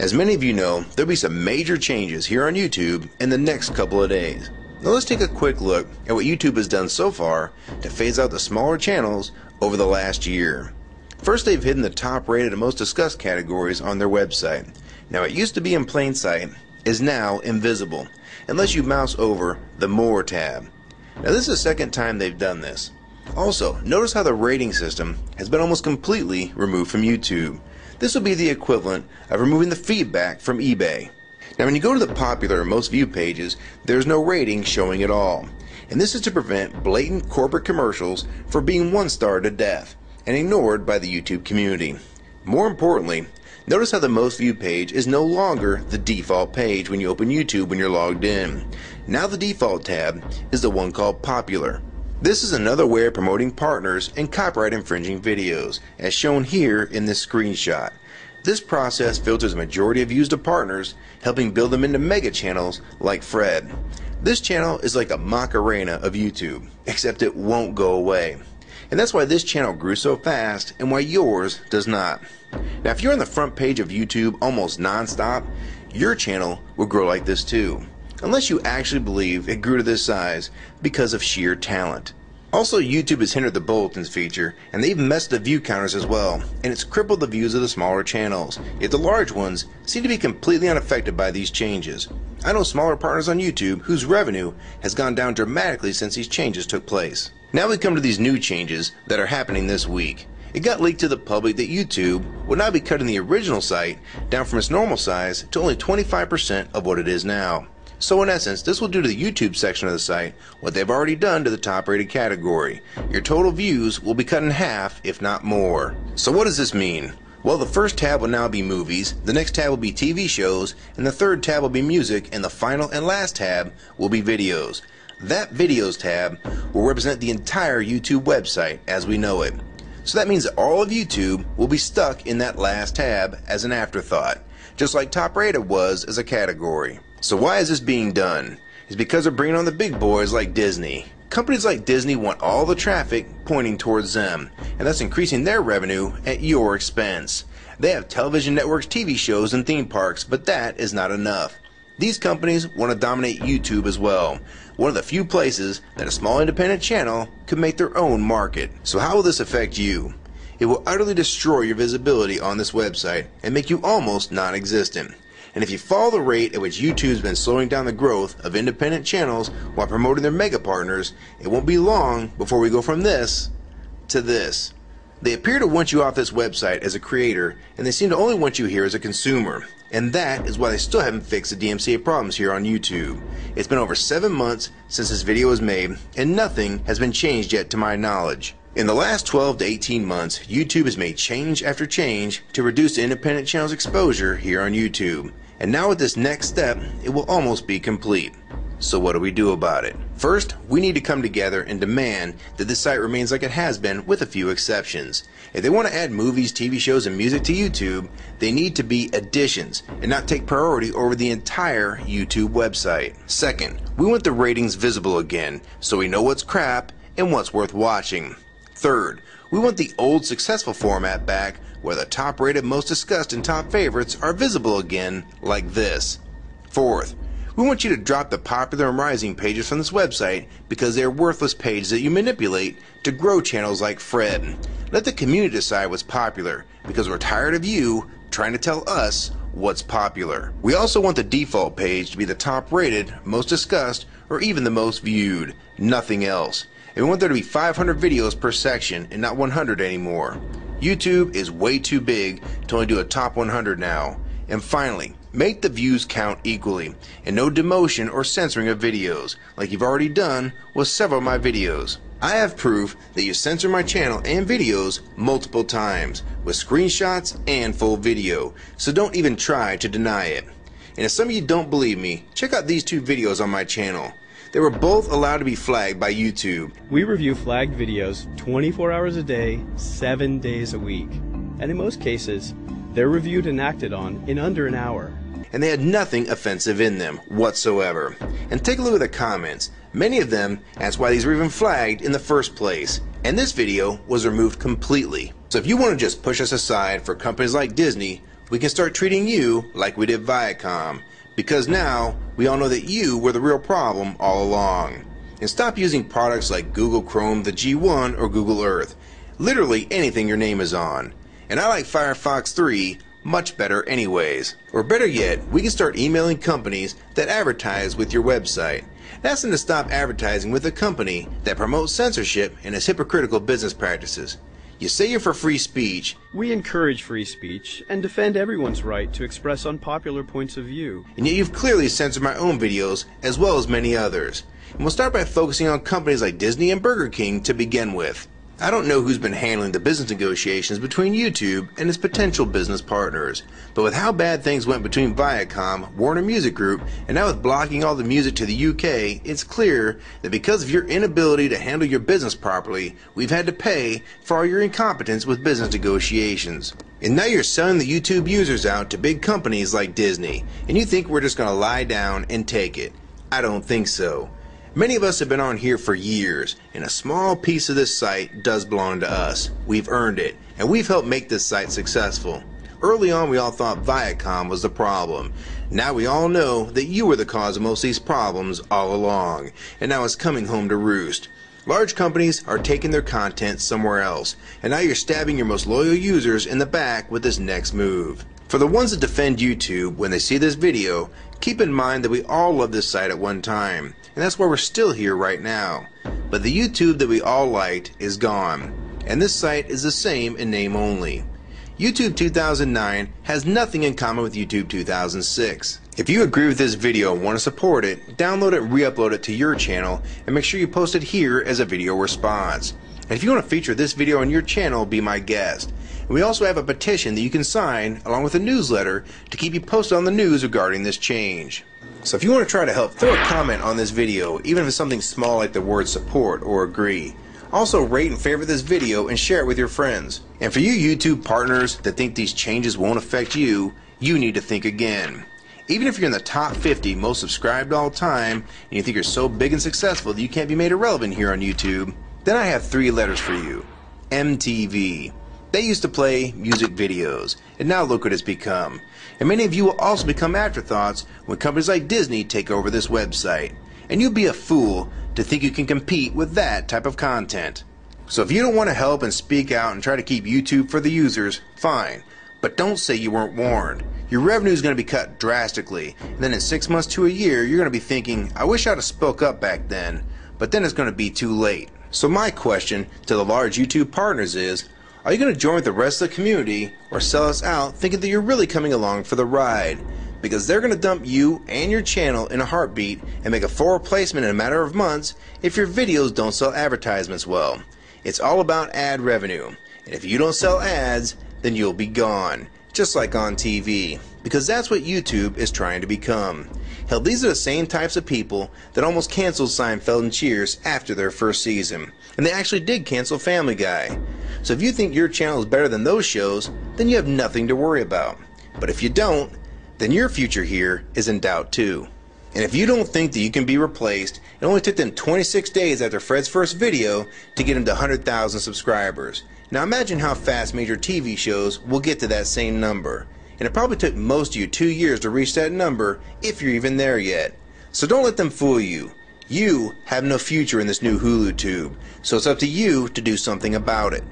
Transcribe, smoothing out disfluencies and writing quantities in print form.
As many of you know, there'll be some major changes here on YouTube in the next couple of days. Now let's take a quick look at what YouTube has done so far to phase out the smaller channels over the last year. First, they've hidden the top rated and most discussed categories on their website. Now it used to be in plain sight, is now invisible, unless you mouse over the More tab. Now this is the second time they've done this. Also, notice how the rating system has been almost completely removed from YouTube. This will be the equivalent of removing the feedback from eBay. Now when you go to the popular most viewed pages, there's no rating showing at all. And this is to prevent blatant corporate commercials for being one-starred to death and ignored by the YouTube community. More importantly, notice how the most viewed page is no longer the default page when you open YouTube when you're logged in. Now the default tab is the one called Popular. This is another way of promoting partners and copyright infringing videos, as shown here in this screenshot. This process filters a majority of views to partners, helping build them into mega channels like Fred. This channel is like a Macarena of YouTube, except it won't go away. And that's why this channel grew so fast and why yours does not. Now if you're on the front page of YouTube almost non-stop, your channel will grow like this too. Unless you actually believe it grew to this size because of sheer talent. Also, YouTube has hindered the bulletins feature, and they've messed the view counters as well, and it's crippled the views of the smaller channels, yet the large ones seem to be completely unaffected by these changes. I know smaller partners on YouTube whose revenue has gone down dramatically since these changes took place. Now we come to these new changes that are happening this week. It got leaked to the public that YouTube will now be cutting the original site down from its normal size to only 25% of what it is now. So in essence, this will do to the YouTube section of the site what they've already done to the top rated category. Your total views will be cut in half, if not more. So what does this mean? Well, the first tab will now be movies, the next tab will be TV shows, and the third tab will be music, and the final and last tab will be videos. That videos tab will represent the entire YouTube website as we know it. So that means that all of YouTube will be stuck in that last tab as an afterthought, just like top rated was as a category. So why is this being done? It's because they're bringing on the big boys like Disney. Companies like Disney want all the traffic pointing towards them, and thus increasing their revenue at your expense. They have television networks, TV shows, and theme parks, but that is not enough. These companies want to dominate YouTube as well, one of the few places that a small independent channel could make their own market. So how will this affect you? It will utterly destroy your visibility on this website and make you almost non-existent. And if you follow the rate at which YouTube's been slowing down the growth of independent channels while promoting their mega partners, it won't be long before we go from this to this. They appear to want you off this website as a creator, and they seem to only want you here as a consumer. And that is why they still haven't fixed the DMCA problems here on YouTube. It's been over 7 months since this video was made, and nothing has been changed yet to my knowledge. In the last 12 to 18 months, YouTube has made change after change to reduce the independent channel's exposure here on YouTube. And now with this next step, it will almost be complete. So what do we do about it? First, we need to come together and demand that this site remains like it has been with a few exceptions. If they want to add movies, TV shows, and music to YouTube, they need to be additions and not take priority over the entire YouTube website. Second, we want the ratings visible again so we know what's crap and what's worth watching. Third, we want the old successful format back where the top rated, most discussed, and top favorites are visible again like this. Fourth, we want you to drop the popular and rising pages from this website because they are worthless pages that you manipulate to grow channels like Fred. Let the community decide what's popular because we're tired of you trying to tell us what's popular. We also want the default page to be the top rated, most discussed, or even the most viewed. Nothing else. And we want there to be 500 videos per section and not 100 anymore. YouTube is way too big to only do a top 100 now. And finally, make the views count equally, and no demotion or censoring of videos, like you've already done with several of my videos. I have proof that you censor my channel and videos multiple times, with screenshots and full video, so don't even try to deny it. And if some of you don't believe me, check out these 2 videos on my channel. They were both allowed to be flagged by YouTube. We review flagged videos 24 hours a day, 7 days a week. And in most cases, they're reviewed and acted on in under an hour. And they had nothing offensive in them whatsoever. And take a look at the comments. Many of them asked why these were even flagged in the first place. And this video was removed completely. So if you want to just push us aside for companies like Disney, we can start treating you like we did Viacom, because now we all know that you were the real problem all along. And stop using products like Google Chrome, the G1, or Google Earth. Literally anything your name is on. And I like Firefox 3 much better anyways. Or better yet, we can start emailing companies that advertise with your website. Ask them to stop advertising with a company that promotes censorship and has hypocritical business practices. You say you're for free speech. We encourage free speech and defend everyone's right to express unpopular points of view. And yet you've clearly censored my own videos as well as many others. And we'll start by focusing on companies like Disney and Burger King to begin with. I don't know who's been handling the business negotiations between YouTube and its potential business partners, but with how bad things went between Viacom, Warner Music Group, and now with blocking all the music to the UK, it's clear that because of your inability to handle your business properly, we've had to pay for all your incompetence with business negotiations. And now you're selling the YouTube users out to big companies like Disney, and you think we're just going to lie down and take it. I don't think so. Many of us have been on here for years, and a small piece of this site does belong to us. We've earned it, and we've helped make this site successful. Early on, we all thought Viacom was the problem. Now we all know that you were the cause of most of these problems all along, and now it's coming home to roost. Large companies are taking their content somewhere else, and now you're stabbing your most loyal users in the back with this next move. For the ones that defend YouTube, when they see this video, keep in mind that we all loved this site at one time, and that's why we're still here right now. But the YouTube that we all liked is gone, and this site is the same in name only. YouTube 2009 has nothing in common with YouTube 2006. If you agree with this video and want to support it, download it and re-upload it to your channel, and make sure you post it here as a video response. And if you want to feature this video on your channel, be my guest. And we also have a petition that you can sign along with a newsletter to keep you posted on the news regarding this change. So if you want to try to help, throw a comment on this video, even if it's something small like the word support or agree. Also rate and favorite this video and share it with your friends. And for you YouTube partners that think these changes won't affect you, you need to think again. Even if you're in the top 50 most subscribed all time, and you think you're so big and successful that you can't be made irrelevant here on YouTube, then I have 3 letters for you. MTV. They used to play music videos, and now look what it's become. And many of you will also become afterthoughts when companies like Disney take over this website. And you'll be a fool to think you can compete with that type of content. So if you don't want to help and speak out and try to keep YouTube for the users, fine. But don't say you weren't warned. Your revenue is going to be cut drastically, and then in 6 months to a year, you're going to be thinking, I wish I'd have spoke up back then. But then it's going to be too late. So my question to the large YouTube partners is, are you going to join with the rest of the community or sell us out thinking that you're really coming along for the ride? Because they're going to dump you and your channel in a heartbeat and make a full replacement in a matter of months if your videos don't sell advertisements well. It's all about ad revenue. And if you don't sell ads, then you'll be gone. Just like on TV. Because that's what YouTube is trying to become. Hell, these are the same types of people that almost canceled Seinfeld and Cheers after their first season. And they actually did cancel Family Guy. So if you think your channel is better than those shows, then you have nothing to worry about. But if you don't, then your future here is in doubt too. And if you don't think that you can be replaced, it only took them 26 days after Fred's first video to get him to 100,000 subscribers. Now imagine how fast major TV shows will get to that same number. And it probably took most of you 2 years to reach that number, if you're even there yet. So don't let them fool you. You have no future in this new Hulu tube, so it's up to you to do something about it.